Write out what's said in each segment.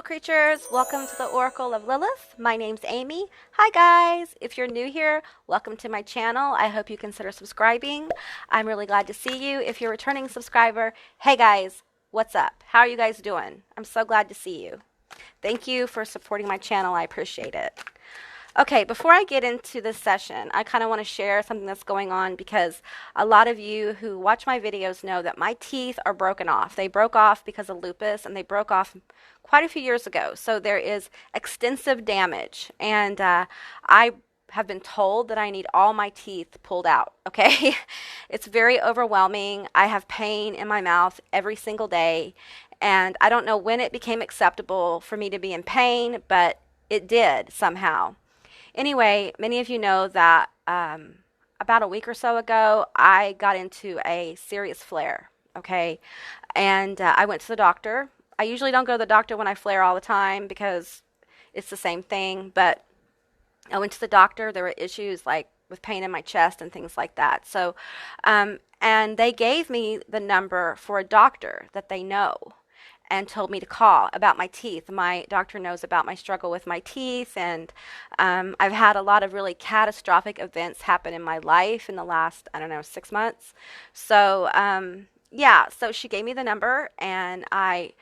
creatures, welcome to the Oracle of Lilith. My name's Amy. Hi guys, if you're new here, welcome to my channel. I hope you consider subscribing. I'm really glad to see you. If you're a returning subscriber, hey guys, what's up? How are you guys doing? I'm so glad to see you. Thank you for supporting my channel. I appreciate it. Okay, before I get into this session, I kind of want to share something that's going on because a lot of you who watch my videos know that my teeth are broken off. They broke off because of lupus and they broke off quite a few years ago. So there is extensive damage and I have been told that I need all my teeth pulled out, okay? It's very overwhelming. I have pain in my mouth every single day and I don't know when it became acceptable for me to be in pain, but it did somehow. Anyway, many of you know that about a week or so ago, I got into a serious flare, okay? And I went to the doctor. I usually don't go to the doctor when I flare all the time because it's the same thing, but I went to the doctor. There were issues like with pain in my chest and things like that. So, and they gave me the number for a doctor that they know and told me to call about my teeth. My doctor knows about my struggle with my teeth, and I've had a lot of really catastrophic events happen in my life in the last, I don't know, 6 months. So, yeah, so she gave me the number, and I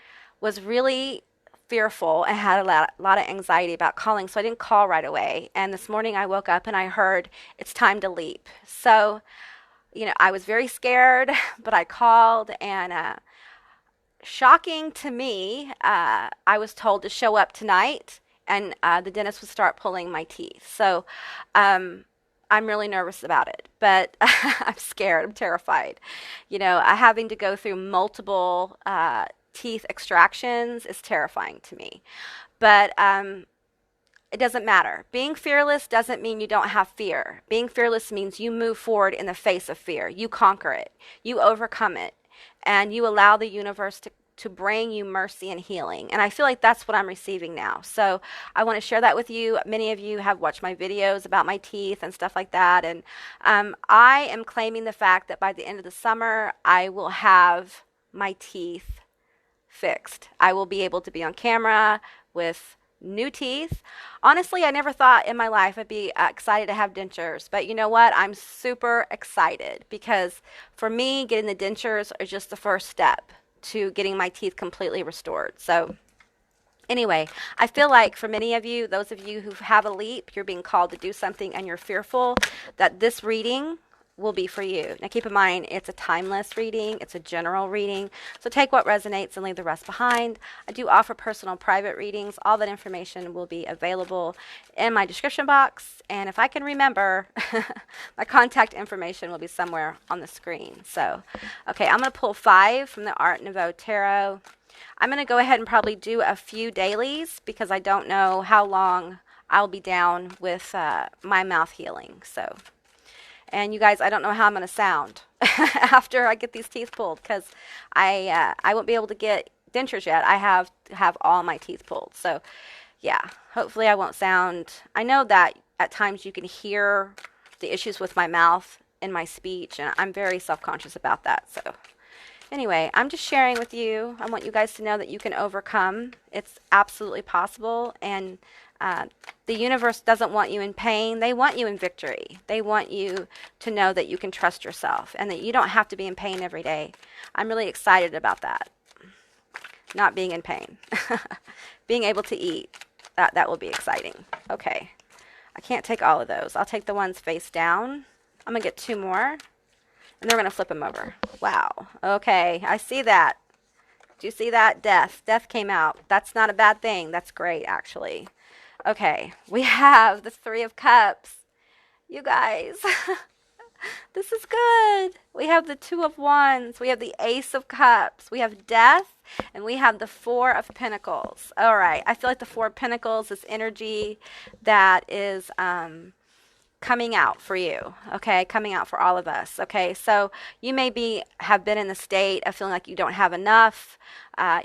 was really fearful and had a lot of anxiety about calling, so I didn't call right away. And this morning I woke up and I heard it's time to leap. So, you know, I was very scared, but I called and shocking to me, I was told to show up tonight and the dentist would start pulling my teeth. So I'm really nervous about it, but I'm scared. I'm terrified. You know, having to go through multiple teeth extractions is terrifying to me. But it doesn't matter. Being fearless doesn't mean you don't have fear. Being fearless means you move forward in the face of fear. You conquer it. You overcome it. And you allow the universe to bring you mercy and healing. And I feel like that's what I'm receiving now. So I want to share that with you. Many of you have watched my videos about my teeth and stuff like that. And I am claiming the fact that by the end of the summer, I will have my teeth fixed. I will be able to be on camera with new teeth. Honestly, I never thought in my life I'd be excited to have dentures, but you know what? I'm super excited because for me, getting the dentures is just the first step to getting my teeth completely restored. So anyway, I feel like for many of you, those of you who have a leap, you're being called to do something and you're fearful, that this reading will be for you. Now keep in mind, it's a timeless reading, it's a general reading, so take what resonates and leave the rest behind. I do offer personal private readings. All that information will be available in my description box, and if I can remember, my contact information will be somewhere on the screen. So, okay, I'm going to pull 5 from the Art Nouveau Tarot. I'm going to go ahead and probably do a few dailies because I don't know how long I'll be down with my mouth healing. So. And you guys, I don't know how I'm going to sound after I get these teeth pulled because I won't be able to get dentures yet. I have to have all my teeth pulled. So, yeah, hopefully I won't sound. I know that at times you can hear the issues with my mouth and my speech, and I'm very self-conscious about that. So, anyway, I'm just sharing with you. I want you guys to know that you can overcome. It's absolutely possible, and the universe doesn't want you in pain. They want you in victory. They want you to know that you can trust yourself and that you don't have to be in pain every day. I'm really excited about that. Not being in pain. Being able to eat. That will be exciting. Okay. I can't take all of those. I'll take the ones face down. I'm going to get 2 more. And then we're going to flip them over. Wow. Okay. I see that. Do you see that? Death. Death came out. That's not a bad thing. That's great, actually. Okay, we have the 3 of Cups. You guys, this is good. We have the 2 of Wands. We have the Ace of Cups. We have Death, and we have the 4 of Pentacles. All right, I feel like the 4 of Pentacles is energy that is coming out for you, okay, coming out for all of us, okay. So you may have been in the state of feeling like you don't have enough.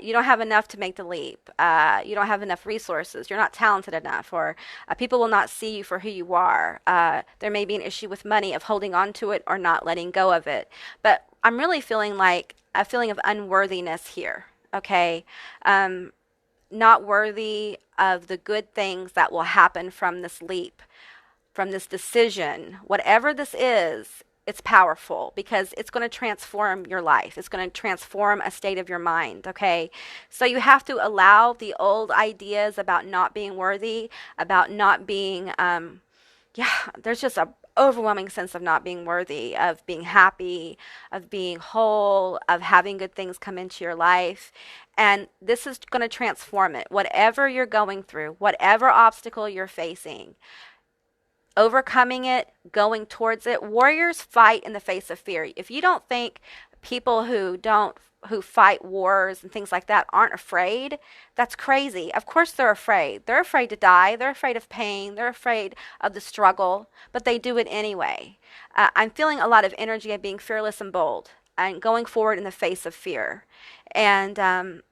You don't have enough to make the leap. You don't have enough resources. You're not talented enough, or people will not see you for who you are. There may be an issue with money, of holding on to it or not letting go of it. But I'm really feeling like a feeling of unworthiness here, okay. not worthy of the good things that will happen from this leap, from this decision. Whatever this is, it's powerful because it's going to transform your life. It's going to transform a state of your mind, okay? So you have to allow the old ideas about not being worthy, about not being, there's just a overwhelming sense of not being worthy, of being happy, of being whole, of having good things come into your life. And this is going to transform it. Whatever you're going through, whatever obstacle you're facing, overcoming it, going towards it. Warriors fight in the face of fear. If you don't think people who fight wars and things like that aren't afraid, that's crazy. Of course they're afraid. They're afraid to die. They're afraid of pain. They're afraid of the struggle, but they do it anyway. I'm feeling a lot of energy of being fearless and bold and going forward in the face of fear. And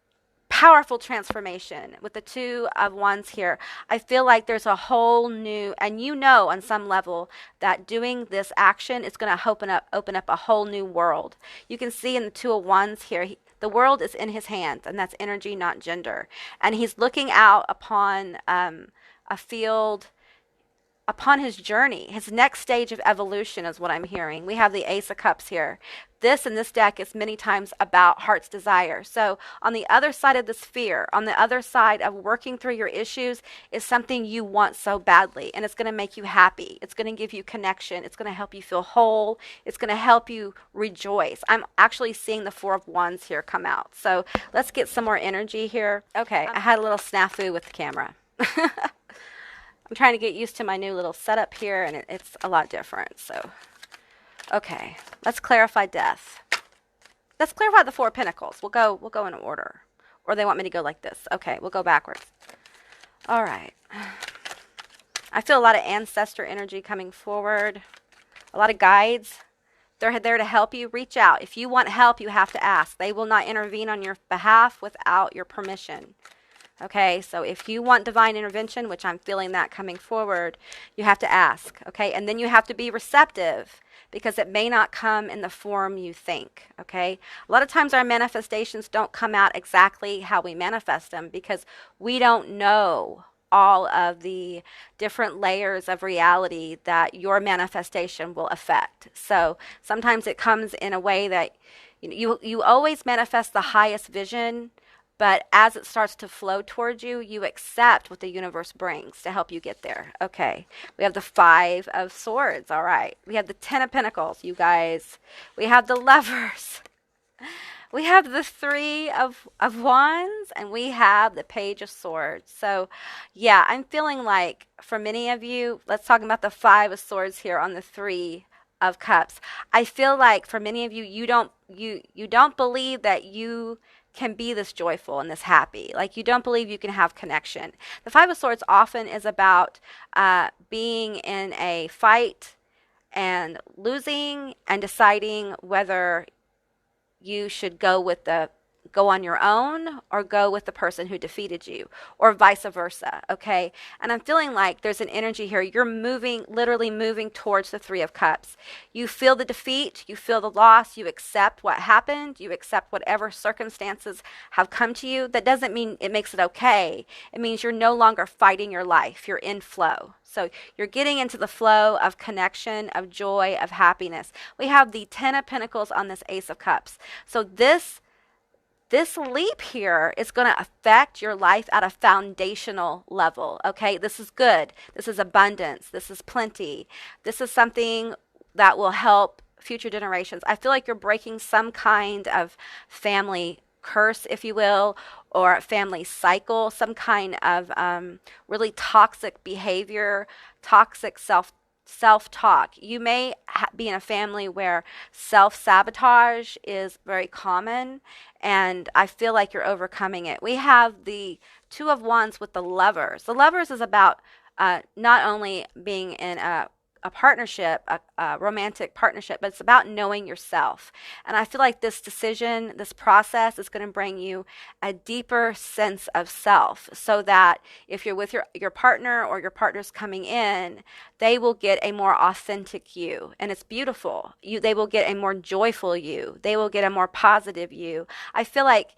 powerful transformation with the Two of Wands here. I feel like there's a whole new, and you know on some level that doing this action is going to open up a whole new world. You can see in the Two of Wands here, the world is in his hands, and that's energy, not gender. And he's looking out upon a field, upon his journey, his next stage of evolution is what I'm hearing. We have the Ace of Cups here. This in this deck is many times about heart's desire. So on the other side of this fear, on the other side of working through your issues is something you want so badly, and it's going to make you happy. It's going to give you connection. It's going to help you feel whole. It's going to help you rejoice. I'm actually seeing the Four of Wands here come out. So let's get some more energy here. Okay, I had a little snafu with the camera. I'm trying to get used to my new little setup here, and it's a lot different. So, okay, let's clarify death. Let's clarify the Four of Pentacles. We'll go in order, or they want me to go like this. Okay, we'll go backwards. All right. I feel a lot of ancestor energy coming forward. A lot of guides. They're there to help you. Reach out. If you want help, you have to ask. They will not intervene on your behalf without your permission. Okay, so if you want divine intervention, which I'm feeling that coming forward, you have to ask, okay? And then you have to be receptive because it may not come in the form you think, okay? A lot of times our manifestations don't come out exactly how we manifest them because we don't know all of the different layers of reality that your manifestation will affect. So sometimes it comes in a way that you always manifest the highest vision, but as it starts to flow towards you, you accept what the universe brings to help you get there. Okay. We have the Five of Swords. All right. We have the Ten of Pentacles, you guys. We have the Lovers. We have the Three of Wands, and we have the Page of Swords. So, yeah, I'm feeling like for many of you, let's talk about the Five of Swords here on the Three of Cups. I feel like for many of you, you don't believe that you can be this joyful and this happy. Like you don't believe you can have connection. The Five of Swords often is about being in a fight and losing and deciding whether you should go on your own or go with the person who defeated you, or vice versa, okay? And I'm feeling like there's an energy here. You're literally moving towards the Three of Cups. You feel the defeat, you feel the loss, you accept what happened, you accept whatever circumstances have come to you. That doesn't mean it makes it okay. It means you're no longer fighting your life. You're in flow. So you're getting into the flow of connection, of joy, of happiness. We have the Ten of Pentacles on this Ace of Cups. So this leap here is going to affect your life at a foundational level, okay? This is good. This is abundance. This is plenty. This is something that will help future generations. I feel like you're breaking some kind of family curse, if you will, or family cycle, some kind of really toxic behavior, toxic self-talk. You may be in a family where self-sabotage is very common, and I feel like you're overcoming it. We have the Two of Wands with the Lovers. The Lovers is about not only being in a partnership, a romantic partnership, but it's about knowing yourself. And I feel like this decision, this process is going to bring you a deeper sense of self, so that if you're with your partner or your partner's coming in, they will get a more authentic you. And it's beautiful. They will get a more joyful you. They will get a more positive you. I feel like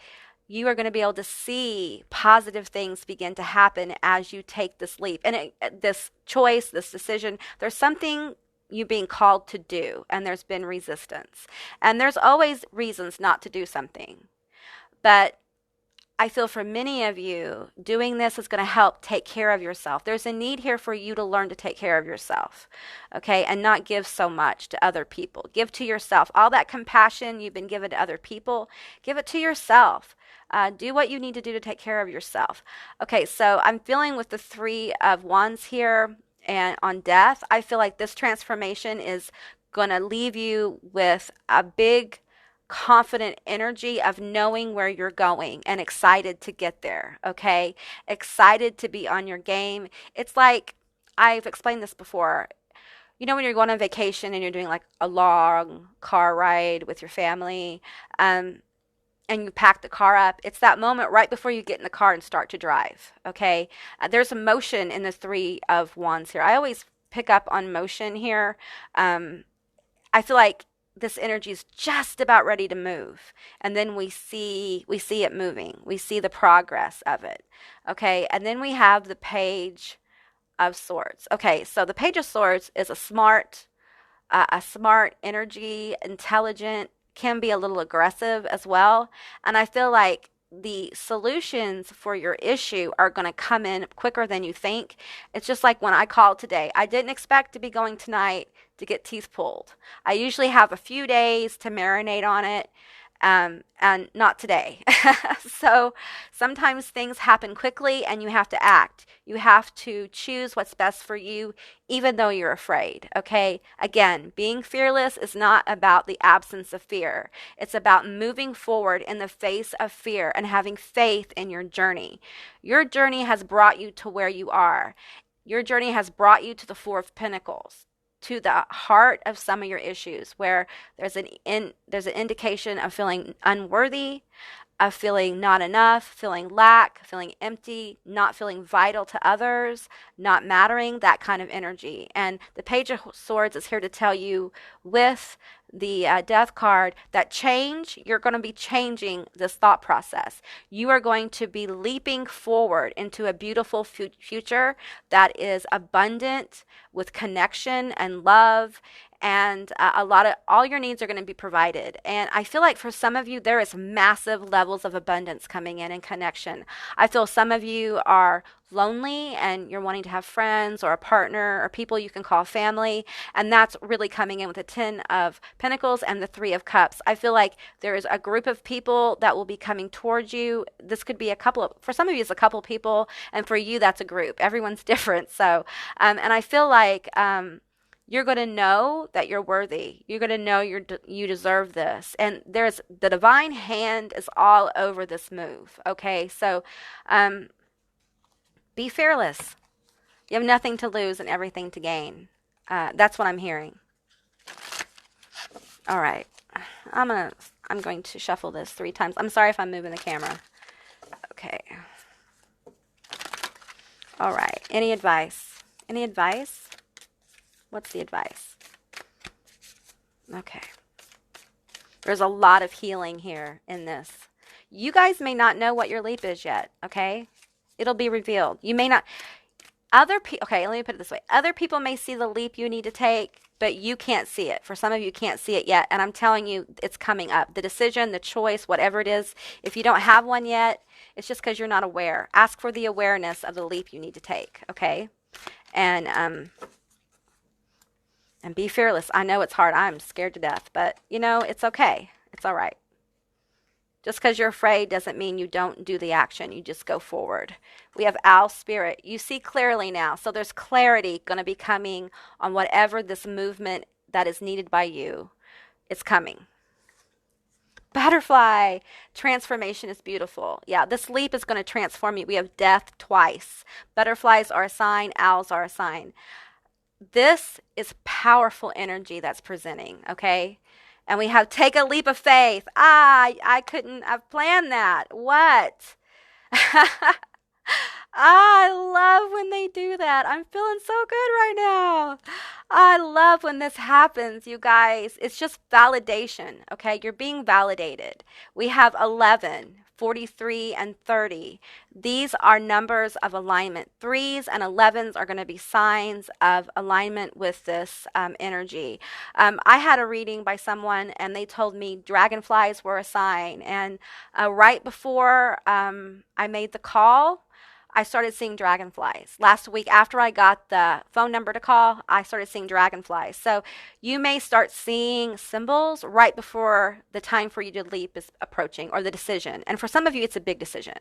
you are going to be able to see positive things begin to happen as you take this leap. And this choice, this decision, there's something you being called to do, and there's been resistance. And there's always reasons not to do something. But I feel for many of you, doing this is going to help take care of yourself. There's a need here for you to learn to take care of yourself, okay, and not give so much to other people. Give to yourself. All that compassion you've been given to other people, give it to yourself. Do what you need to do to take care of yourself. Okay, so I'm feeling with the Three of Wands here and on death, I feel like this transformation is going to leave you with a big confident energy of knowing where you're going and excited to get there, okay? Excited to be on your game. It's like, I've explained this before. You know, when you're going on vacation and you're doing like a long car ride with your family, and you pack the car up, it's that moment right before you get in the car and start to drive, okay? There's a motion in the Three of Wands here. I always pick up on motion here. I feel like this energy is just about ready to move, and then we see it moving. We see the progress of it, okay? And then we have the Page of Swords. Okay, so the Page of Swords is a smart energy, intelligent, can be a little aggressive as well. And I feel like the solutions for your issue are going to come in quicker than you think. It's just like when I called today. I didn't expect to be going tonight to get teeth pulled. I usually have a few days to marinate on it, and not today. So sometimes things happen quickly and you have to act. You have to choose what's best for you, even though you're afraid, okay? Again, being fearless is not about the absence of fear. It's about moving forward in the face of fear and having faith in your journey. Your journey has brought you to where you are. Your journey has brought you to the Four of Pentacles, to the heart of some of your issues, where there's an indication of feeling unworthy, of feeling not enough, feeling lack, feeling empty, not feeling vital to others, not mattering, that kind of energy. And the Page of Swords is here to tell you with the Death card that you're going to be changing this thought process. You are going to be leaping forward into a beautiful future that is abundant with connection and love, and all your needs are going to be provided. And I feel like for some of you, there is massive levels of abundance coming in and connection. I feel some of you are lonely and you're wanting to have friends or a partner or people you can call family, and that's really coming in with the Ten of Pentacles and the Three of Cups. I feel like there is a group of people that will be coming towards you. This could be for some of you it's a couple people, and for you that's a group. Everyone's different. So and I feel like you're going to know that you're worthy. You're going to know you deserve this. And the divine hand is all over this move. Okay, so be fearless. You have nothing to lose and everything to gain. That's what I'm hearing. All right, I'm going to shuffle this 3 times. I'm sorry if I'm moving the camera. Okay. All right. Any advice? Any advice? What's the advice? Okay. There's a lot of healing here in this. You guys may not know what your leap is yet, okay? It'll be revealed. You may not. Okay, let me put it this way. Other people may see the leap you need to take, but you can't see it. For some of you, you can't see it yet, and I'm telling you, it's coming up. The decision, the choice, whatever it is, if you don't have one yet, it's just because you're not aware. Ask for the awareness of the leap you need to take, okay? And be fearless. I know it's hard. I'm scared to death, but it's okay. It's all right. Just because you're afraid doesn't mean you don't do the action. You just go forward. We have Owl Spirit. You see clearly now. So there's clarity going to be coming on whatever this movement that is needed by you. It's coming. Butterfly. Transformation is beautiful. Yeah, this leap is going to transform you. We have Death twice. Butterflies are a sign. Owls are a sign. This is powerful energy that's presenting, okay? And we have Take a Leap of Faith. I couldn't have planned that. What? I love when they do that. I'm feeling so good right now. I love when this happens, you guys. It's just validation, okay? You're being validated. We have 11. 43, and 30. These are numbers of alignment. 3s and 11s are going to be signs of alignment with this energy. I had a reading by someone and they told me dragonflies were a sign. And right before I made the call, I started seeing dragonflies. Last week, after I got the phone number to call, I started seeing dragonflies. So you may start seeing symbols right before the time for you to leap is approaching, or the decision. And for some of you, it's a big decision.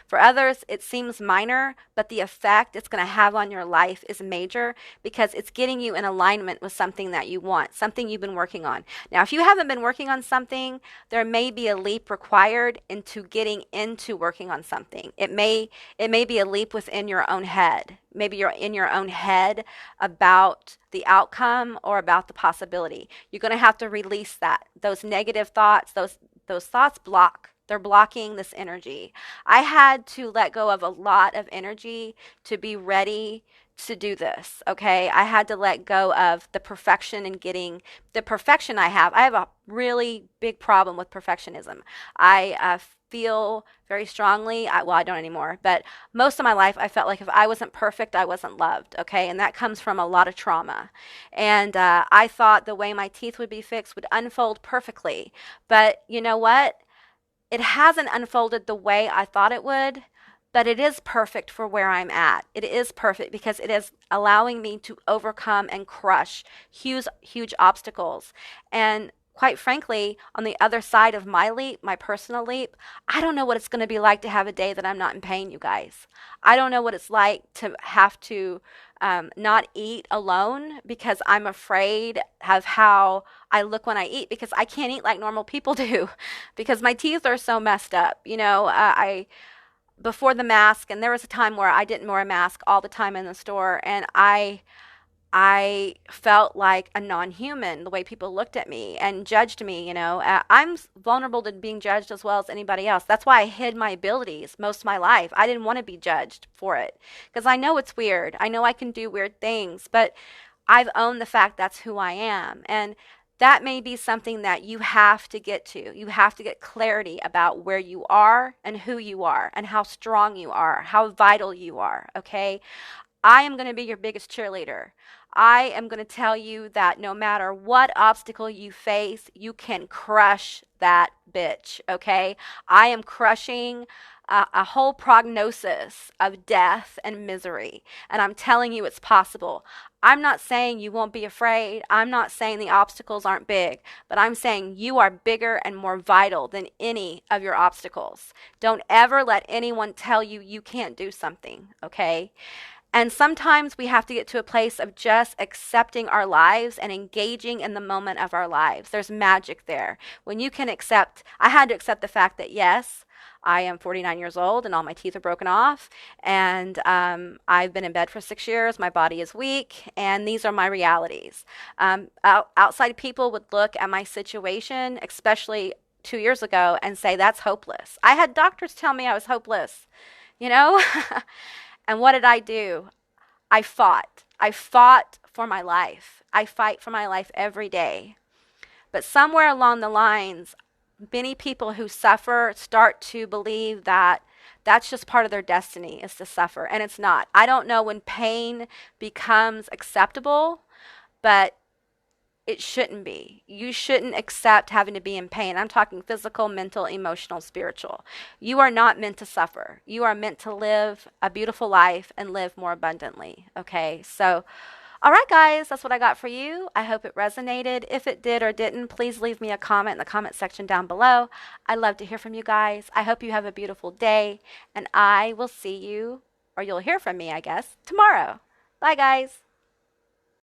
For others, it seems minor, but the effect it's going to have on your life is major, because it's getting you in alignment with something that you want, something you've been working on. Now, if you haven't been working on something, there may be a leap required into getting into working on something. It may be a leap within your own head. Maybe you're in your own head about the outcome or about the possibility. You're going to have to release that. Those negative thoughts, those thoughts block. They're blocking this energy. I had to let go of a lot of energy to be ready to do this, okay? I had to let go of the perfection and getting the perfection I have. I have a really big problem with perfectionism. I feel very strongly, well, I don't anymore, but most of my life I felt like if I wasn't perfect, I wasn't loved, okay? And that comes from a lot of trauma. And I thought the way my teeth would be fixed would unfold perfectly. But you know what? It hasn't unfolded the way I thought it would, but it is perfect for where I'm at. It is perfect because it is allowing me to overcome and crush huge obstacles. And quite frankly, on the other side of my leap, my personal leap, I don't know what it's going to be like to have a day that I'm not in pain, you guys. I don't know what it's like to have to not eat alone because I'm afraid of how I look when I eat, because I can't eat like normal people do because my teeth are so messed up. You know, before the mask, and there was a time where I didn't wear a mask all the time in the store, and I felt like a non-human, the way people looked at me and judged me, you know. I'm vulnerable to being judged as well as anybody else. That's why I hid my abilities most of my life. I didn't want to be judged for it because I know it's weird. I know I can do weird things, but I've owned the fact that's who I am. And that may be something that you have to get to. You have to get clarity about where you are and who you are and how strong you are, how vital you are, okay? I am going to be your biggest cheerleader. I am going to tell you that no matter what obstacle you face, you can crush that bitch, okay? I am crushing a whole prognosis of death and misery, and I'm telling you it's possible. I'm not saying you won't be afraid. I'm not saying the obstacles aren't big, but I'm saying you are bigger and more vital than any of your obstacles. Don't ever let anyone tell you you can't do something, okay? And sometimes we have to get to a place of just accepting our lives and engaging in the moment of our lives. There's magic there. When you can accept, I had to accept the fact that yes, I am 49 years old and all my teeth are broken off, and I've been in bed for 6 years. My body is weak, and these are my realities. Outside people would look at my situation, especially 2 years ago, and say that's hopeless. I had doctors tell me I was hopeless, you know? And what did I do? I fought. I fought for my life. I fight for my life every day. But somewhere along the lines, many people who suffer start to believe that that's just part of their destiny, is to suffer. And it's not. I don't know when pain becomes acceptable, but it shouldn't be. You shouldn't accept having to be in pain. I'm talking physical, mental, emotional, spiritual. You are not meant to suffer. You are meant to live a beautiful life and live more abundantly. Okay, so all right, guys, that's what I got for you. I hope it resonated. If it did or didn't, please leave me a comment in the comment section down below. I'd love to hear from you guys. I hope you have a beautiful day, and I will see you, or you'll hear from me, I guess, tomorrow. Bye, guys.